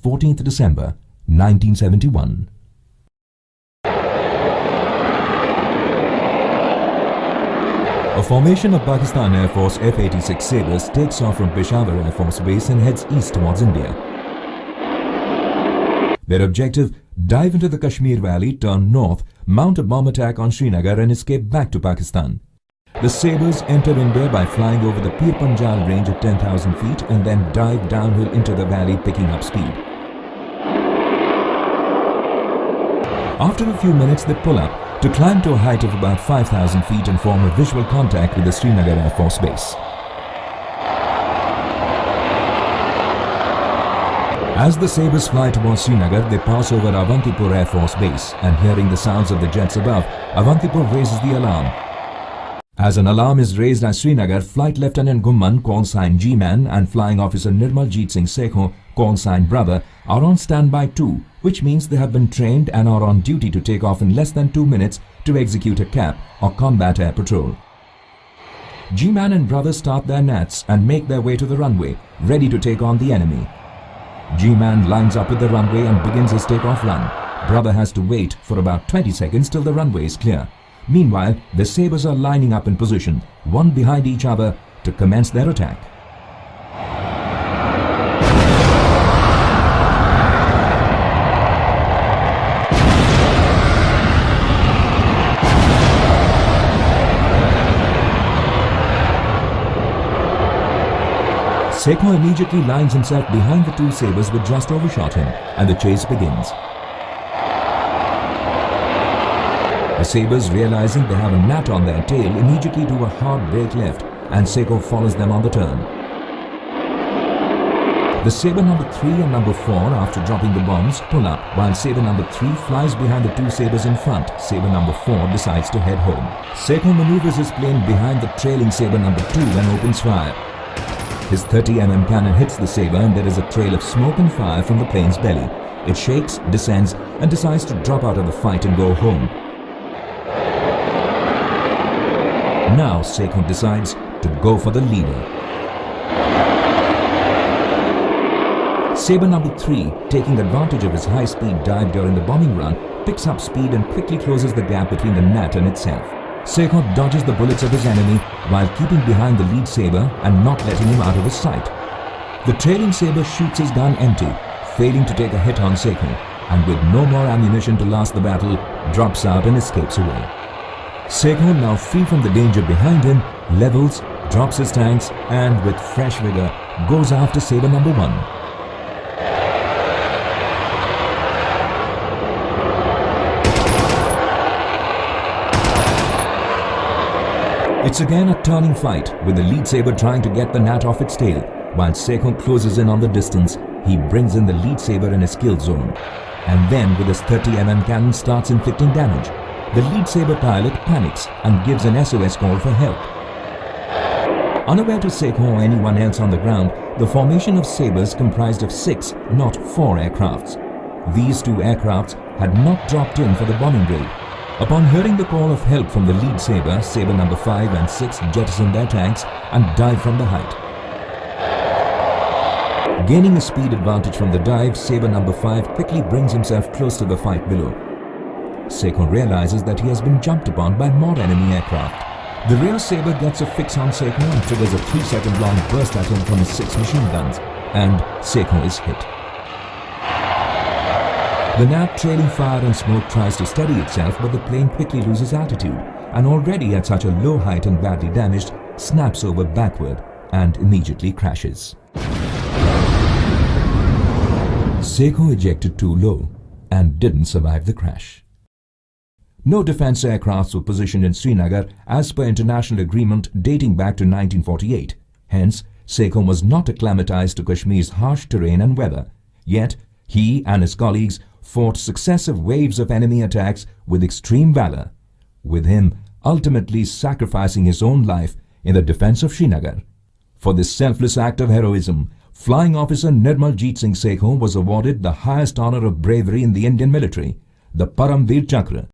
14th December 1971. A formation of Pakistan Air Force F-86 Sabres takes off from Peshawar Air Force Base and heads east towards India. Their objective: dive into the Kashmir Valley, turn north, mount a bomb attack on Srinagar and escape back to Pakistan. The Sabres enter India by flying over the Pir Panjal range at 10,000 feet and then dive downhill into the valley, picking up speed. After a few minutes, they pull up to climb to a height of about 5,000 feet and form a visual contact with the Srinagar Air Force Base. As the Sabres fly towards Srinagar, they pass over Avantipur Air Force Base, and hearing the sounds of the jets above, Avantipur raises the alarm. As an alarm is raised at Srinagar, Flight Lieutenant Gumman, call sign G-Man, and Flying Officer Nirmal Jit Singh Sekhon, call sign Brother, are on standby too, which means they have been trained and are on duty to take off in less than 2 minutes to execute a CAP or combat air patrol. G-Man and Brother start their nats and make their way to the runway, ready to take on the enemy. G-Man lines up with the runway and begins his takeoff run. Brother has to wait for about 20 seconds till the runway is clear. Meanwhile, the Sabres are lining up in position, one behind each other, to commence their attack. Sekhon immediately lines himself behind the two Sabres which just overshot him, and the chase begins. The Sabres, realizing they have a gnat on their tail, immediately do a hard brake left, and Sekhon follows them on the turn. The Sabre number 3 and number 4, after dropping the bombs, pull up, while Sabre number 3 flies behind the two Sabres in front. Sabre number 4 decides to head home. Sekhon maneuvers his plane behind the trailing Sabre number 2 and opens fire. His 30mm cannon hits the Sabre and there is a trail of smoke and fire from the plane's belly. It shakes, descends, and decides to drop out of the fight and go home. Now Sekhon decides to go for the leader. Sabre number 3, taking advantage of his high-speed dive during the bombing run, picks up speed and quickly closes the gap between the gnat and itself. Sekhon dodges the bullets of his enemy while keeping behind the lead Sabre and not letting him out of his sight. The trailing Sabre shoots his gun empty, failing to take a hit on Sekhon, and with no more ammunition to last the battle, drops out and escapes away. Sekhon, now free from the danger behind him, levels, drops his tanks, and with fresh vigor goes after Sabre number 1. It's again a turning fight, with the lead Sabre trying to get the gnat off its tail. While Sekhon closes in on the distance, he brings in the lead Sabre in his kill zone. And then with his 30mm cannon starts inflicting damage. The lead Sabre pilot panics and gives an SOS call for help. Unaware to Sekhon or anyone else on the ground, the formation of Sabres comprised of 6, not 4 aircrafts. These 2 aircrafts had not dropped in for the bombing raid. Upon hearing the call of help from the lead Sabre, Sabre number 5 and 6 jettison their tanks and dive from the height. Gaining a speed advantage from the dive, Sabre number 5 quickly brings himself close to the fight below. Sekhon realizes that he has been jumped upon by more enemy aircraft. The rear Sabre gets a fix on Sekhon and triggers a 3-second long burst at him from his 6 machine guns, and Sekhon is hit. The gnat, trailing fire and smoke, tries to steady itself, but the plane quickly loses altitude and, already at such a low height and badly damaged, snaps over backward and immediately crashes. Sekhon ejected too low and didn't survive the crash. No defense aircrafts were positioned in Srinagar as per international agreement dating back to 1948. Hence, Sekhon was not acclimatized to Kashmir's harsh terrain and weather. Yet, he and his colleagues fought successive waves of enemy attacks with extreme valor, with him ultimately sacrificing his own life in the defense of Srinagar. For this selfless act of heroism, Flying Officer Nirmal Jit Singh Sekhon was awarded the highest honor of bravery in the Indian military, the Param Vir Chakra.